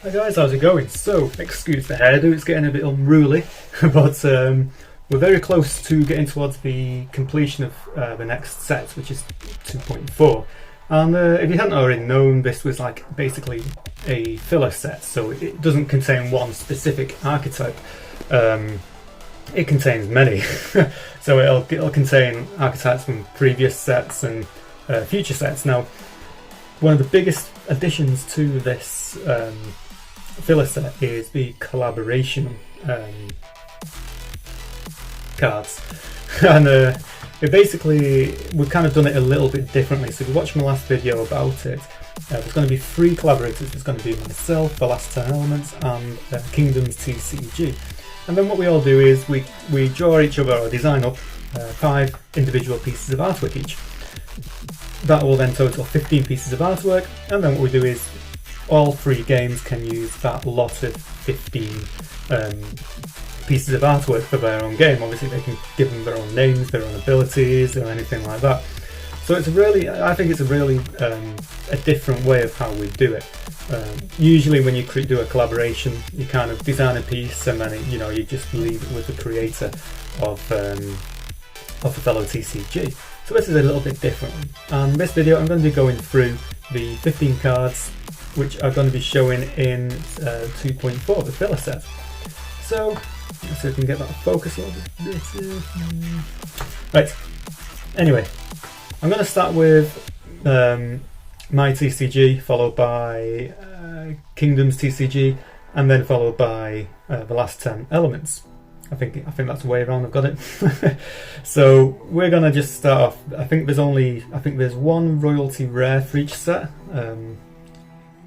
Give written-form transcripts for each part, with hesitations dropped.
Hi guys, how's it going? So, excuse the hairdo, it's getting a bit unruly, but we're very close to getting towards the completion of the next set, which is 2.4. And if you hadn't already known, this was like basically a filler set, so it doesn't contain one specific archetype. It contains many, so it'll contain archetypes from previous sets and future sets. Now, one of the biggest additions to this filler set is the Collaboration cards, and it basically, we've kind of done it a little bit differently. So if you watch my last video about it, there's going to be 3 collaborators. There's going to be myself, the last 10 Elements, and Kingdoms TCG. And then what we all do is we draw each other or design up 5 individual pieces of artwork each. That will then total 15 pieces of artwork, and then what we do is all 3 games can use that lot of 15 pieces of artwork for their own game. Obviously they can give them their own names, their own abilities, or anything like that. So it's I think it's a really a different way of how we do it. Usually when you do a collaboration, you kind of design a piece and then you just leave it with the creator of a fellow TCG. So this is a little bit different. And this video I'm going to be going through the 15 cards which are going to be showing in 2.4, the filler set. So let's see if we can get that focus a little bit. Right, anyway, I'm going to start with my TCG, followed by Kingdoms TCG, and then followed by the last 10 Elements. I think that's the way around I've got it. So we're gonna just start off. I think there's one royalty rare for each set.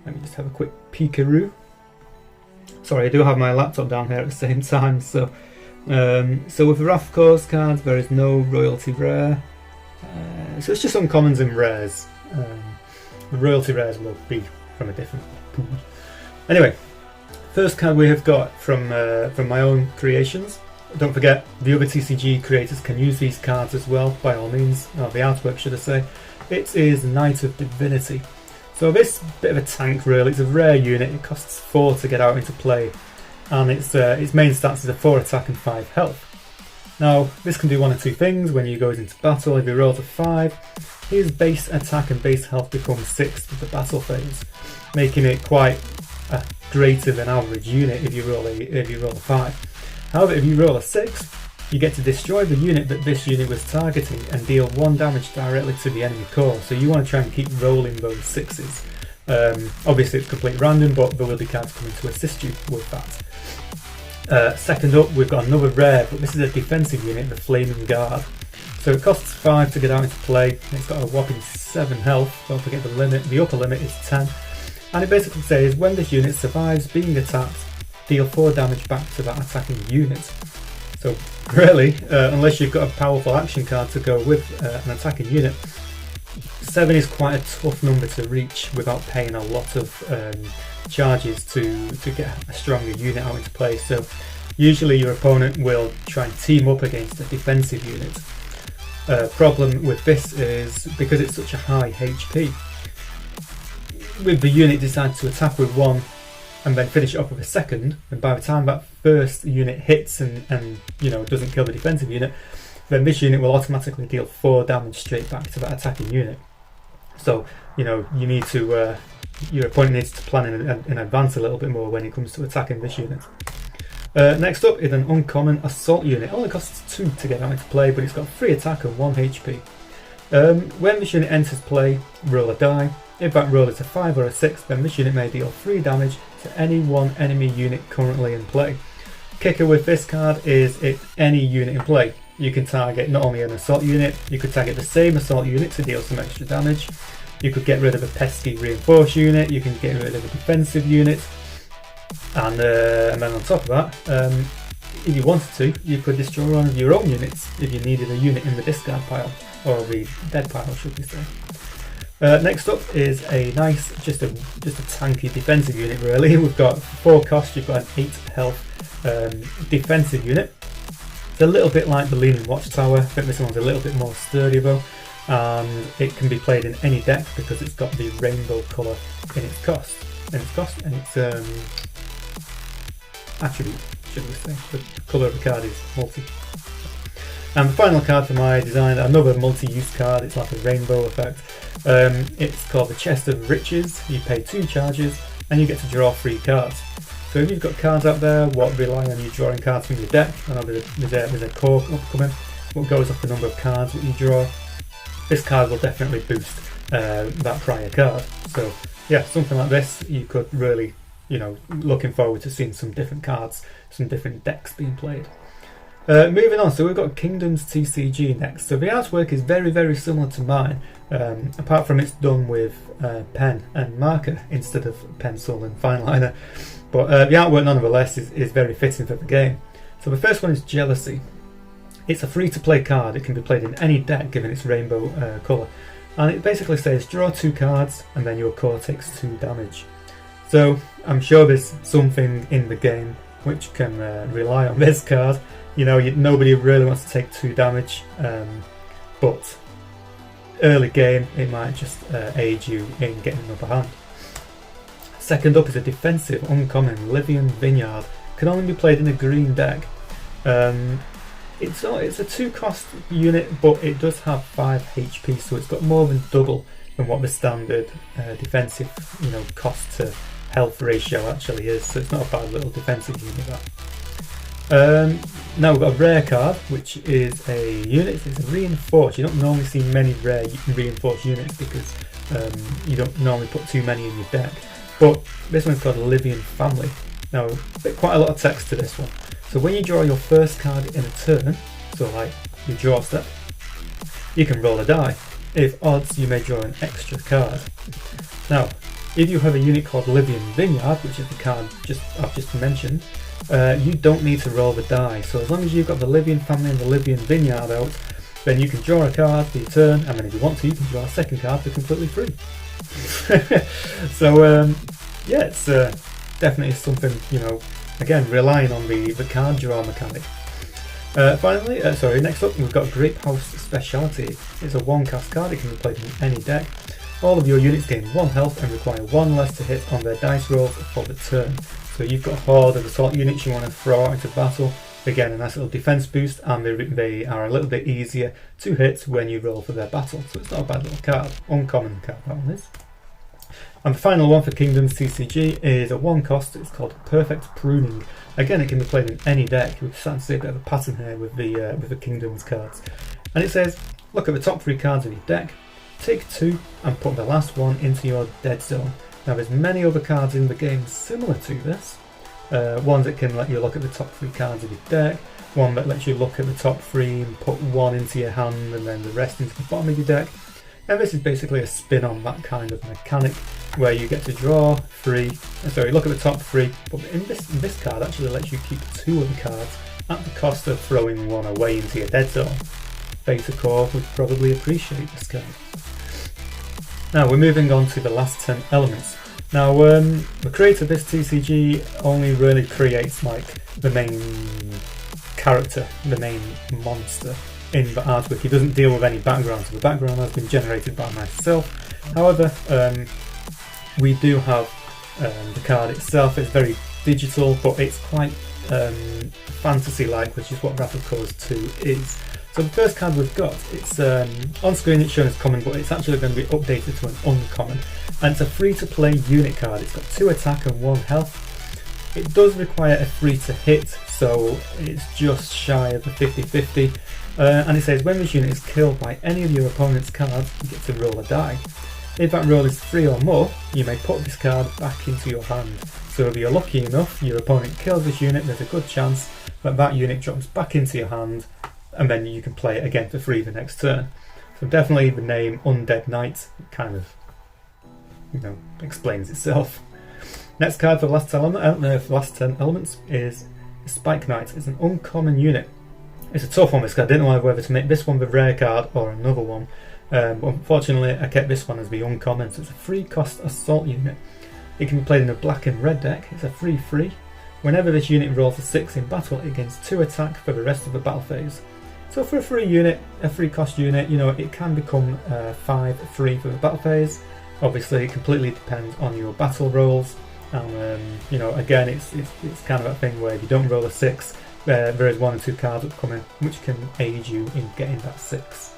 Let me just have a quick peekaroo. Sorry, I do have my laptop down here at the same time. So with the Wrath Course cards, there is no royalty rare. So it's just uncommons and rares. The royalty rares will be from a different pool. Anyway, first card we have got from my own creations. Don't forget, the other TCG creators can use these cards as well, by all means. Or the artwork, should I say. It is Knight of Divinity. So this bit of a tank, really. It's a rare unit. It costs 4 to get out into play, and its main stats is a 4 attack and 5 health. Now, this can do one of 2 things when you go into battle. If he rolls a 5, his base attack and base health becomes 6 for the battle phase, making it quite a greater than average unit if you roll a 5. However, if you roll a 6, you get to destroy the unit that this unit was targeting and deal 1 damage directly to the enemy core. So you want to try and keep rolling those 6s. Obviously it's completely random, but there will be cards coming to assist you with that. Second up, we've got another rare, but this is a defensive unit, the Flaming Guard. So it costs 5 to get out into play. It's got a whopping 7 health. Don't forget the limit. The upper limit is 10. And it basically says, when this unit survives being attacked, deal 4 damage back to that attacking unit. So really, unless you've got a powerful action card to go with an attacking unit, 7 is quite a tough number to reach without paying a lot of charges to get a stronger unit out into play. So usually your opponent will try and team up against a defensive unit. Problem with this is, because it's such a high HP, with the unit decides to attack with 1 and then finish it off with a second, and by the time that first unit hits and doesn't kill the defensive unit, then this unit will automatically deal 4 damage straight back to that attacking unit. So you need to your opponent needs to plan in advance a little bit more when it comes to attacking this unit. Next up is an uncommon assault unit. It only costs 2 to get out into play, but it's got 3 attack and 1 HP. When this unit enters play, roll a die. If that roll is a 5 or a 6, then this unit may deal 3 damage to any one enemy unit currently in play. Kicker with this card is if any unit in play. You can target not only an assault unit, you could target the same assault unit to deal some extra damage. You could get rid of a pesky reinforce unit, you can get rid of a defensive unit, and then on top of that, if you wanted to, you could destroy one of your own units if you needed a unit in the discard pile, or the dead pile should we say. Next up is a nice, just a tanky defensive unit really. We've got 4 cost, you've got an 8 health defensive unit. It's a little bit like the Leaning Watchtower. I think this one's a little bit more sturdy though. and it can be played in any deck because it's got the rainbow colour in its cost, and its attribute, should we say. The colour of the card is multi. And the final card for my design, another multi-use card. It's like a rainbow effect. It's called the Chest of Riches. You pay 2 charges and you get to draw 3 cards. So if you've got cards out there what rely on you drawing cards from your deck, I know there's a core upcoming, what goes off the number of cards that you draw, this card will definitely boost that prior card. So yeah, something like this, you could really, looking forward to seeing some different cards, some different decks being played. Moving on, so we've got Kingdoms TCG next. So the artwork is very, very similar to mine, apart from it's done with pen and marker instead of pencil and fine liner. But the artwork nonetheless is very fitting for the game. So the first one is Jealousy. It's a free-to-play card. It can be played in any deck given its rainbow colour. And it basically says draw 2 cards and then your core takes 2 damage. So I'm sure there's something in the game which can rely on this card. Nobody really wants to take 2 damage, but early game it might just aid you in getting an upper hand. Second up is a defensive uncommon Livian Vineyard. Can only be played in a green deck. It's a 2 cost unit, but it does have 5 HP, so it's got more than double than what the standard defensive cost to health ratio actually is. So it's not a bad little defensive unit that. Now we've got a rare card, which is a unit. It's a reinforced. You don't normally see many rare reinforced units because you don't normally put too many in your deck. But this one's called Livian Family. Now, quite a lot of text to this one. So when you draw your first card in a turn, so like your draw step, you can roll a die. If odds, you may draw an extra card. Now, if you have a unit called Livian Vineyard, which is the card I've just mentioned, you don't need to roll the die. So as long as you've got the Livian Family and the Livian Vineyard out, then you can draw a card for your turn, and then if you want to, you can draw a second card for completely free. So yeah, it's definitely something, again, relying on the card draw mechanic. Next up we've got Grape House Speciality. It's a 1-cast card. It can be played in any deck. All of your units gain 1 health and require 1 less to hit on their dice rolls for the turn. So you've got a horde of assault units you want to throw out into battle. Again, a nice little defense boost, and they are a little bit easier to hit when you roll for their battle. So it's not a bad little card. Uncommon card that one is. And the final one for Kingdoms TCG is a 1-cost. It's called Perfect Pruning. Again, it can be played in any deck. We're starting to see a bit of a pattern here with the Kingdoms cards. And it says, look at the top 3 cards of your deck, take 2 and put the last one into your dead zone. Now there's many other cards in the game similar to this. Ones that can let you look at the top 3 cards of your deck, one that lets you look at the top 3 and put 1 into your hand and then the rest into the bottom of your deck. And this is basically a spin on that kind of mechanic where you get to draw 3, look at the top 3, but in this card actually lets you keep 2 of the cards at the cost of throwing 1 away into your dead zone. Beta Core would probably appreciate this card. Now we're moving on to the last 10 elements. Now the creator of this TCG only really creates like the main character, the main monster in the artwork. He doesn't deal with any background, so the background has been generated by myself. However, we do have the card itself. It's very digital, but it's quite fantasy-like, which is what Wrath of Colours 2 is. So the first card we've got, it's on screen it's shown as common, but it's actually going to be updated to an uncommon. And it's a free-to-play unit card. It's got 2 attack and 1 health. It does require a free to hit, so it's just shy of the 50-50. And it says when this unit is killed by any of your opponent's cards, you get to roll a die. If that roll is 3 or more, you may put this card back into your hand. So if you're lucky enough, your opponent kills this unit, there's a good chance that that unit drops back into your hand, and then you can play it again for free the next turn. So definitely the name Undead Knight kind of, explains itself. Next card for the last 10 elements is Spike Knight. It's an uncommon unit. It's a tough one, this card. I didn't know whether to make this one the rare card or another one. But unfortunately I kept this one as the uncommon. So it's a 3-cost assault unit. It can be played in a black and red deck. It's a 3/3. Whenever this unit rolls a 6 in battle, it gains 2 attack for the rest of the battle phase. So for a free unit, a free cost unit, you know, it can become 5 free for the battle phase. Obviously, it completely depends on your battle rolls. And you know, again, it's kind of a thing where if you don't roll a 6, there is 1 or 2 cards upcoming which can aid you in getting that 6.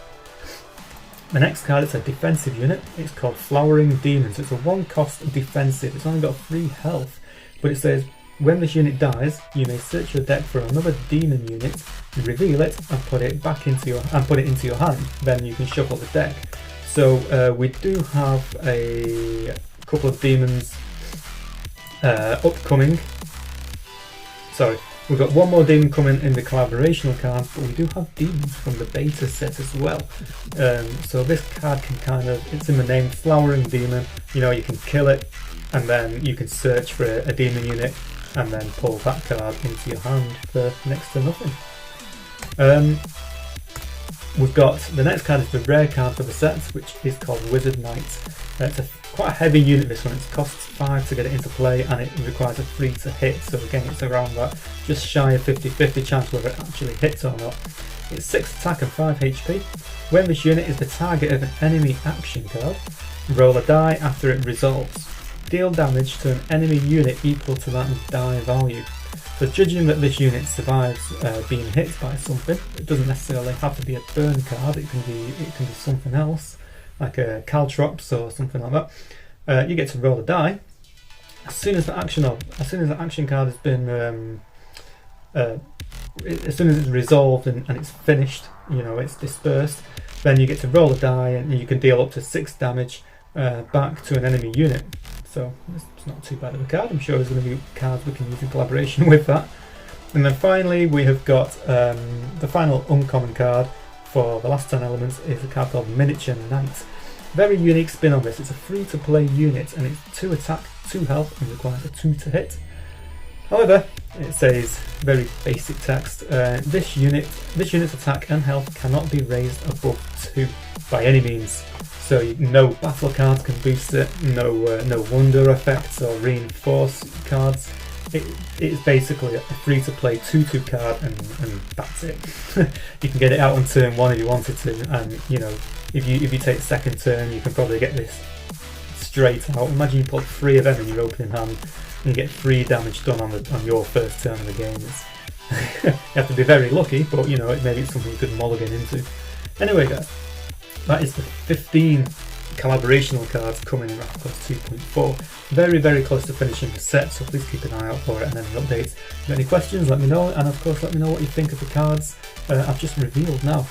The next card is a defensive unit. It's called Flowering Demons. It's a 1-cost defensive. It's only got 3 health, but it says when this unit dies, you may search your deck for another demon unit, reveal it, and put it back into your hand. Then you can shuffle the deck. So we do have a couple of demons upcoming. Sorry, we've got 1 more demon coming in the collaborational card, but we do have demons from the beta set as well. So this card can kind of, it's in the name, Flowering Demon. You know, you can kill it, and then you can search for a demon unit, and then pull that card into your hand for next to nothing. We've got the next card is the rare card for the set, which is called Wizard Knight. It's quite a heavy unit, this one. It costs 5 to get it into play, and it requires a 3 to hit. So again, it's around that just shy of 50-50 chance whether it actually hits or not. It's 6 attack and 5 HP. When this unit is the target of an enemy action card, roll a die after it resolves. Deal damage to an enemy unit equal to that die value. So judging that this unit survives being hit by something, it doesn't necessarily have to be a burn card. It can be something else, like a Caltrops or something like that. You get to roll a die. As soon as the action card has been, as soon as it's resolved and it's finished, you know, it's dispersed, then you get to roll a die and you can deal up to 6 damage back to an enemy unit. So it's not too bad of a card. I'm sure there's going to be cards we can use in collaboration with that. And then finally we have got the final uncommon card for the last 10 elements is a card called Miniature Knight. Very unique spin on this. It's a free to play unit and it's 2 attack, 2 health and requires a 2 to hit. However, it says very basic text. This unit's attack and health cannot be raised above 2 by any means. So no battle cards can boost it, no wonder effects or reinforce cards. It is basically a free to play 2/2 card and that's it. You can get it out on turn 1 if you wanted to, and you know, if you take second turn you can probably get this straight out. Imagine you put 3 of them in your opening hand and you get 3 damage done on your first turn of the game. You have to be very lucky, but you know, maybe it's something you could mulligan into. Anyway guys, that is the 15 collaborational cards coming in Wrath Class 2.4. Very, very close to finishing the set, so please keep an eye out for it and any updates. If you have any questions, let me know, and of course let me know what you think of the cards I've just revealed now.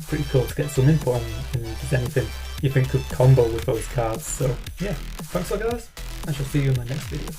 Pretty cool to get some input on if there's anything you think could combo with those cards. So yeah, thanks a lot guys, I shall see you in my next video.